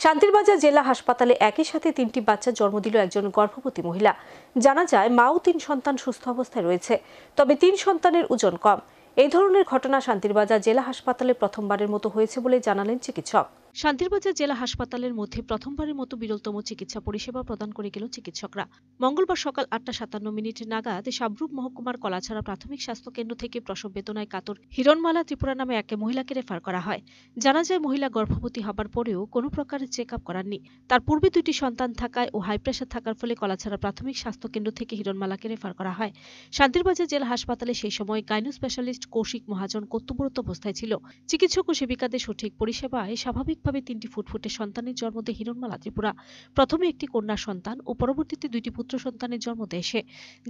শান্তিরবাজার জেলা হাসপাতালে একই সাথে ৩টি বাচ্চা জন্ম দিল একজন গর্ভবতী মহিলা। জানা যায় মা ও ৩ সন্তান সুস্থ অবস্থায় রয়েছে, তবে ৩ সন্তানের ওজন কম। এই ধরনের ঘটনা শান্তিরবাজার জেলা হাসপাতালে প্রথমবারের মতো হয়েছে বলে জানালেন চিকিৎসক। শান্তিরবাজার জেলা হাসপাতালের মধ্যে প্রথমবারের মতো বিরলতম চিকিৎসা পরিষেবা প্রদান করে গেল চিকিৎসকরা। মঙ্গলবার সকাল ৮টা ৫৭ নাগাদ সাবরুম মহকুমার কলাছড়া প্রাথমিক স্বাস্থ্য কেন্দ্র থেকে প্রসব বেদনায় কাতর হিরণমালা ত্রিপুরা নামে এক মহিলাকে রেফার করা হয়। জানা যায় মহিলা গর্ভবতী হবার পরেও কোনো প্রকারের চেক আপ করাননি। তার পূর্বে 2টি সন্তান থাকায় ও হাই প্রেশার থাকার ফলে কলাছড়া প্রাথমিক স্বাস্থ্য কেন্দ্র থেকে হিরণমালাকে রেফার করা হয়। শান্তিরবাজার জেলা হাসপাতালে সেই সময় গাইনো স্পেশালিস্ট কৌশিক মহাজন কর্তব্যরত অবস্থায় ছিল। চিকিৎসক ও সেবিকাদের সঠিক পরিষেবায় স্বাভাবিকভাবে 3টি ফুটফুটে সন্তানের জন্ম দেয় হিরণমালা ত্রিপুরা। প্রথমে একটি কন্যা সন্তান ও পরবর্তীতে 2টি পুত্র সন্তানের জন্ম দেয় সে।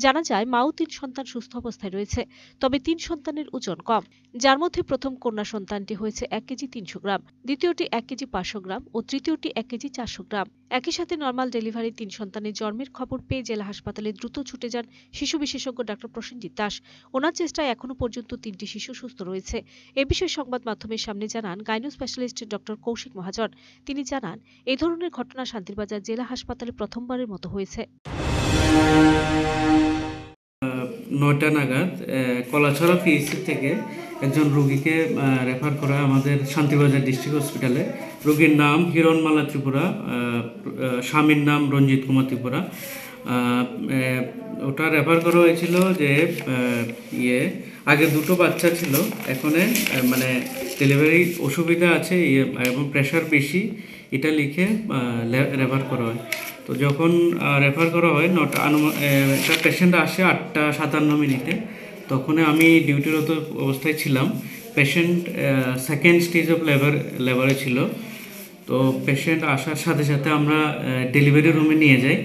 জানা যায় মা ও 3 সন্তান সুস্থ অবস্থায় রয়েছে, তবে 3 সন্তানের ওজন কম, যার মধ্যে প্রথম কন্যা সন্তানটি হয়েছে 1 কেজি 300 গ্রাম, দ্বিতীয়টি 1 কেজি 500 গ্রাম ও তৃতীয়টি 1 কেজি 400 গ্রাম। একই সাথে নর্মাল ডেলিভারি 3 সন্তানের জন্মের খবর পেয়ে জেলা হাসপাতালে দ্রুত ছুটে যান শিশু বিশেষজ্ঞ ডাক্তার প্রসেনজিৎ দাস। ওনার চেষ্টায় এখনো পর্যন্ত 3টি শিশু সুস্থ রয়েছে। এ বিষয়ে সংবাদ মাধ্যমের সামনে জানান গাইনো স্পেশালিস্ট ডক্টর কৌশিক মহাজন। তিনি জানান, এই ধরনের ঘটনা শান্তিরবাজার জেলা হাসপাতালে প্রথমবারের মতো হয়েছে। 9টা নাগাদ কলাছড়া পিএইচসি থেকে একজন রোগীকে রেফার করা আমাদের শান্তিবাজার ডিস্ট্রিক্ট হসপিটালে। রোগীর নাম হিরণমালা ত্রিপুরা, স্বামীর নাম রঞ্জিত কুমার ত্রিপুরা। ওটা রেফার করা হয়েছিল যে আগে 2টো বাচ্চা ছিল, এখন মানে ডেলিভারি অসুবিধা আছে এবং প্রেশার বেশি, এটা লিখে রেফার করা হয়। তো যখন রেফার করা হয় একটা পেশেন্ট আসে 8টা 57 তখন আমি ডিউটিরত অবস্থায় ছিলাম। পেশেন্ট সেকেন্ড স্টেজ অফ লেবারে ছিল। তো পেশেন্ট আসার সাথে সাথে আমরা ডেলিভারি রুমে নিয়ে যাই।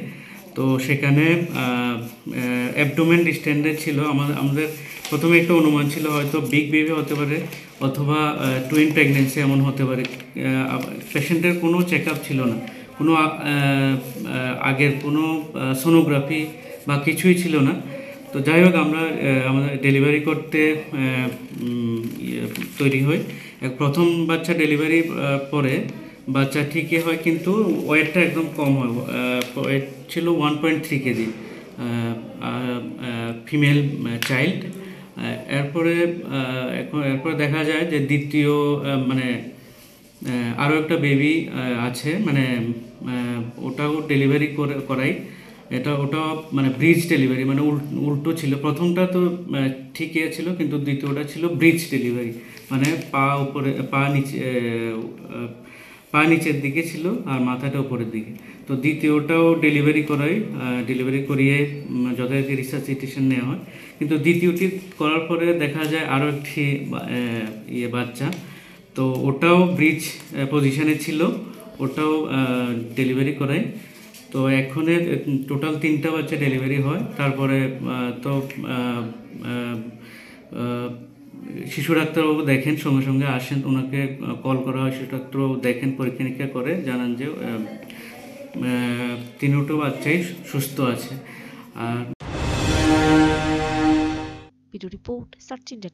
তো সেখানে অ্যাবডোমেন ডিস্টেন্ডেড ছিল। আমাদের প্রথমে একটা অনুমান ছিল হয়তো বিগ বেবি হতে পারে অথবা টুইন প্রেগনেন্সি এমন হতে পারে। পেশেন্টের কোনো চেক আপ ছিল না, কোনো আগের কোনো সোনোগ্রাফি বা কিছুই ছিল না। তো যাই হোক আমরা আমাদের ডেলিভারি করতে তৈরি হই। প্রথম বাচ্চা ডেলিভারি পরে বাচ্চা ঠিকই হয়, কিন্তু ওয়েটটা একদম কম হয়। ওয়েট ছিল 1.3 কেজি, ফিমেল চাইল্ড। এরপরে দেখা যায় যে দ্বিতীয় মানে আরও একটা বেবি আছে, মানে ওটাও ডেলিভারি করাই। ওটাও মানে ব্রিজ ডেলিভারি, মানে উল্টো ছিল। প্রথমটা তো ঠিকই ছিল, কিন্তু দ্বিতীয়টা ছিল ব্রিজ ডেলিভারি, মানে পা নিচের দিকে ছিল আর মাথাটা উপরের দিকে। তো দ্বিতীয়টাও ডেলিভারি করিয়ে যথারীতি রিসাসিটেশন নেওয়া হয়, কিন্তু দ্বিতীয়টি করার পরে দেখা যায় আরও একটি বাচ্চা। তো ওটাও ব্রিজ পজিশনে ছিল, ওটাও ডেলিভারি করাই। তো এখন টোটাল 3টা বাচ্চা ডেলিভারি হয়। তারপরে তো শিশু ডাক্তারবাবু দেখেন, সঙ্গে সঙ্গে আসেন, ওনাকে কল করা হয়, শিশু ডাক্তারবাবু দেখেন, পরীক্ষা নিরীক্ষা করে জানান যে 3টো বাচ্চাই সুস্থ আছে। আর ভিডিও রিপোর্ট সার্চ ইন্ডিয়া।